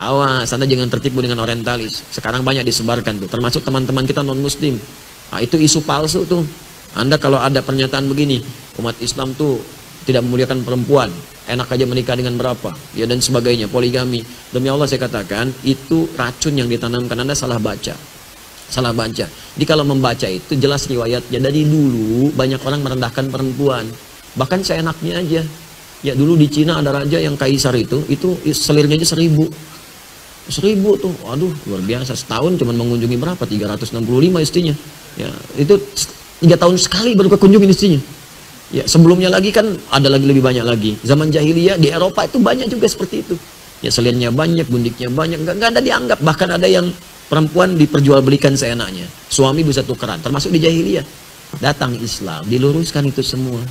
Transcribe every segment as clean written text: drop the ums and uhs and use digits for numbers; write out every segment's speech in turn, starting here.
Awas, Anda jangan tertipu dengan orientalis. Sekarang banyak disebarkan tuh, termasuk teman-teman kita non-muslim. Nah, itu isu palsu tuh. Anda kalau ada pernyataan begini, umat Islam tuh tidak memuliakan perempuan, enak aja menikah dengan berapa, ya dan sebagainya, poligami. Demi Allah saya katakan, itu racun yang ditanamkan. Anda salah baca. Salah baca. Jadi kalau membaca itu jelas riwayatnya. Dari dulu banyak orang merendahkan perempuan. Bahkan seenaknya aja. Ya dulu di Cina ada raja yang kaisar itu selirnya aja 1000 tuh, waduh luar biasa. Setahun cuma mengunjungi berapa? 365 istrinya. Ya itu 3 tahun sekali baru kekunjungin istrinya. Ya sebelumnya lagi kan ada lagi lebih banyak lagi. Zaman jahiliyah di Eropa itu banyak juga seperti itu. Ya selirnya banyak, gundiknya banyak, nggak ada dianggap. Bahkan ada yang perempuan diperjualbelikan seenaknya. Suami bisa tukeran, termasuk di jahiliyah. Datang Islam, diluruskan itu semua.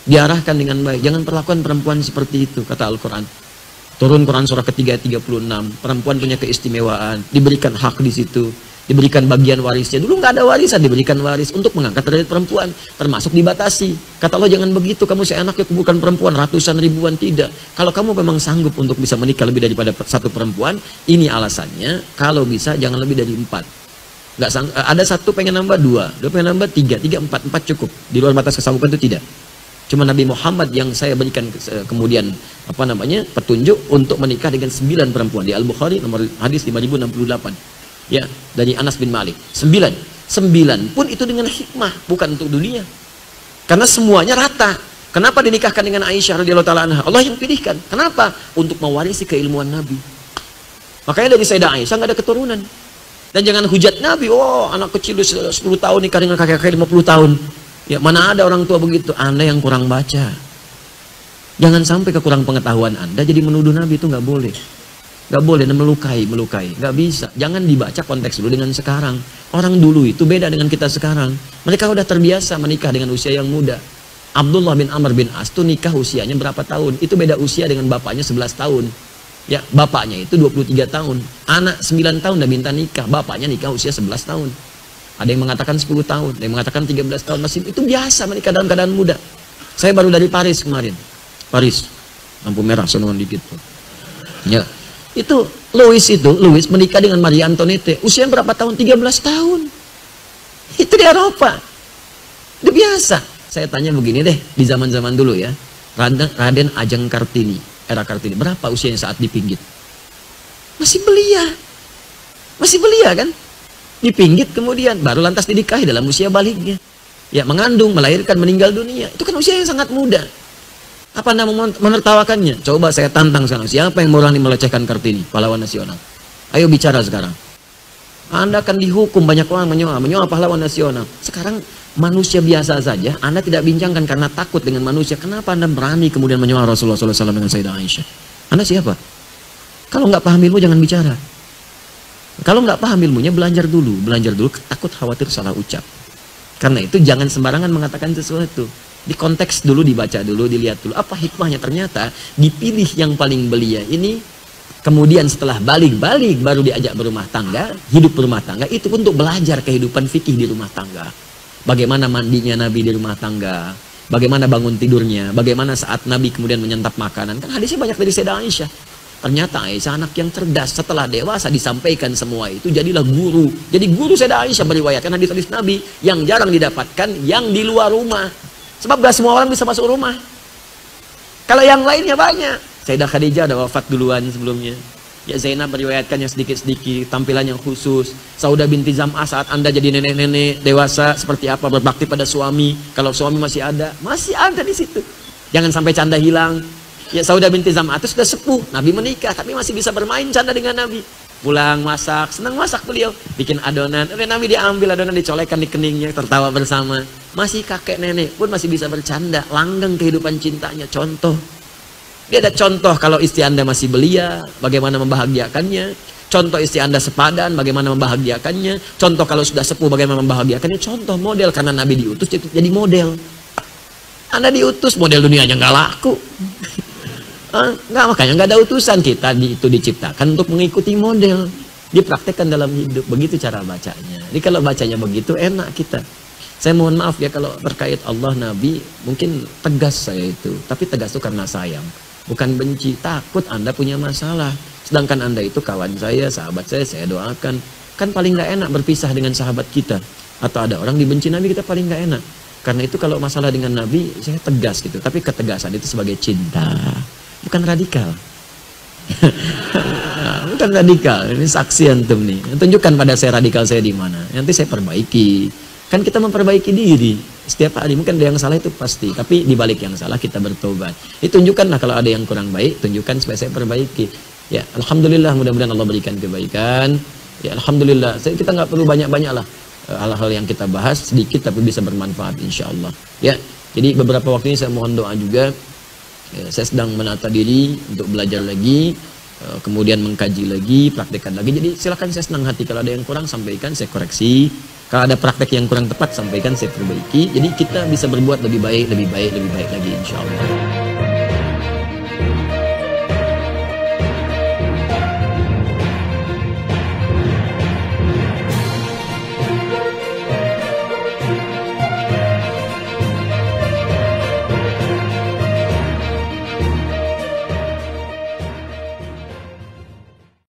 Diarahkan dengan baik. Jangan perlakukan perempuan seperti itu, kata Al-Quran. Turun Quran surah ketiga 36, perempuan punya keistimewaan, diberikan hak di situ, diberikan bagian warisnya. Dulu nggak ada warisan, diberikan waris untuk mengangkat derajat perempuan, termasuk dibatasi. Kata Allah jangan begitu, kamu seenaknya kuburkan perempuan ratusan ribuan, tidak. Kalau kamu memang sanggup untuk bisa menikah lebih daripada satu perempuan, ini alasannya. Kalau bisa jangan lebih dari 4. Ada satu pengen nambah 2, 2 pengen nambah 3, 3, 4 cukup. Di luar batas kesanggupan itu tidak. Cuma Nabi Muhammad yang saya berikan kemudian petunjuk untuk menikah dengan 9 perempuan. Di Al-Bukhari nomor hadis 5068. Ya, dari Anas bin Malik. 9 pun itu dengan hikmah, bukan untuk dunia. Karena semuanya rata. Kenapa dinikahkan dengan Aisyah radhiyallahu taala anha? Allah yang pilihkan. Kenapa? Untuk mewarisi keilmuan Nabi. Makanya dari Sayyidah Aisyah nggak ada keturunan. Dan jangan hujat Nabi, oh anak kecil 10 tahun nikah dengan kakek-kakek 50 tahun. Ya mana ada orang tua begitu. Anda yang kurang baca. Jangan sampai kekurang pengetahuan Anda jadi menuduh Nabi, itu nggak boleh. Nggak boleh, dan melukai. Nggak bisa. Jangan dibaca konteks dulu dengan sekarang. Orang dulu itu beda dengan kita sekarang. Mereka udah terbiasa menikah dengan usia yang muda. Abdullah bin Amr bin As itu nikah usianya berapa tahun? Itu beda usia dengan bapaknya 11 tahun. Ya, bapaknya itu 23 tahun. Anak 9 tahun udah minta nikah. Bapaknya nikah usia 11 tahun. Ada yang mengatakan 10 tahun, ada yang mengatakan 13 tahun. Masih itu biasa menikah dalam keadaan muda. Saya baru dari Paris kemarin. Paris, lampu merah sonoan dikit. Ya, itu Louis menikah dengan Marie Antoinette. Usia berapa tahun? 13 tahun. Itu di Eropa. Itu biasa. Saya tanya begini deh, di zaman-zaman dulu ya. Raden Ajeng Kartini, era Kartini. Berapa usianya saat dipinggit? Masih belia kan? Dipinggit kemudian baru lantas dinikahi dalam usia baliknya. Ya, mengandung, melahirkan, meninggal dunia. Itu kan usia yang sangat muda. Apa Anda menertawakannya? Coba saya tantang sekarang. Siapa yang berani melecehkan Kartini, pahlawan nasional? Ayo bicara sekarang. Anda akan dihukum, banyak orang menyoal pahlawan nasional. Sekarang manusia biasa saja, Anda tidak bincangkan karena takut dengan manusia. Kenapa Anda berani kemudian menyoal Rasulullah SAW dengan Sayyidah Aisyah? Anda siapa? Kalau nggak paham ilmu jangan bicara. Kalau nggak paham ilmunya belajar dulu, takut khawatir salah ucap. Karena itu jangan sembarangan mengatakan sesuatu. Di konteks dulu, dibaca dulu, dilihat dulu apa hikmahnya. Ternyata dipilih yang paling belia ini, kemudian setelah balik baru diajak berumah tangga, hidup berumah tangga, itu untuk belajar kehidupan fikih di rumah tangga. Bagaimana mandinya Nabi di rumah tangga, bagaimana bangun tidurnya, bagaimana saat Nabi kemudian menyantap makanan. Kan hadisnya banyak dari Sayyidah Aisyah. Ternyata Aisyah anak yang cerdas. Setelah dewasa disampaikan semua itu, jadilah guru. Jadi guru Sayyidah Aisyah meriwayatkan hadis-hadis Nabi yang jarang didapatkan yang di luar rumah. Sebab gak semua orang bisa masuk rumah. Kalau yang lainnya banyak. Sayyidah Khadijah ada wafat duluan sebelumnya. Ya Zainab meriwayatkannya sedikit-sedikit, tampilan yang khusus. Saudah binti Zam'ah saat Anda jadi nenek-nenek dewasa seperti apa berbakti pada suami. Kalau suami masih ada di situ. Jangan sampai canda hilang. Ya Saudah binti Zam'ah itu sudah sepuh, Nabi menikah tapi masih bisa bermain canda dengan Nabi. Pulang masak, senang masak beliau, bikin adonan. Nabi diambil adonan, dicolekkan di keningnya, tertawa bersama. Masih kakek nenek pun masih bisa bercanda, langgeng kehidupan cintanya. Contoh, dia ada contoh kalau istri Anda masih belia, bagaimana membahagiakannya. Contoh istri Anda sepadan, bagaimana membahagiakannya. Contoh kalau sudah sepuh, bagaimana membahagiakannya. Contoh model, karena Nabi diutus jadi model. Anda diutus, model dunianya nggak laku. Nggak, makanya nggak ada utusan. Kita itu diciptakan untuk mengikuti model, dipraktekkan dalam hidup. Begitu cara bacanya. Jadi kalau bacanya begitu enak kita. Saya mohon maaf ya kalau terkait Allah, Nabi, mungkin tegas saya itu, tapi tegas itu karena sayang, bukan benci. Takut Anda punya masalah. Sedangkan Anda itu kawan saya, sahabat saya doakan. Kan paling nggak enak berpisah dengan sahabat kita. Atau ada orang dibenci Nabi, kita paling nggak enak. Karena itu kalau masalah dengan Nabi, saya tegas gitu. Tapi ketegasan itu sebagai cinta, bukan radikal. Bukan radikal, ini saksi antum nih. Tunjukkan pada saya radikal saya di mana. Nanti saya perbaiki. Kan kita memperbaiki diri setiap hari. Mungkin ada yang salah itu pasti, tapi di balik yang salah kita bertobat. Tunjukkanlah kalau ada yang kurang baik, tunjukkan supaya saya perbaiki. Ya, alhamdulillah, mudah-mudahan Allah berikan kebaikan. Ya, alhamdulillah. Kita nggak perlu banyak-banyak lah hal-hal yang kita bahas, sedikit tapi bisa bermanfaat insya Allah. Ya, jadi beberapa waktu ini saya mohon doa juga. Ya, saya sedang menata diri untuk belajar lagi, kemudian mengkaji lagi, praktekkan lagi. Jadi silakan, saya senang hati. Kalau ada yang kurang, sampaikan, saya koreksi. Kalau ada praktek yang kurang tepat, sampaikan, saya perbaiki. Jadi kita bisa berbuat lebih baik lagi insya Allah.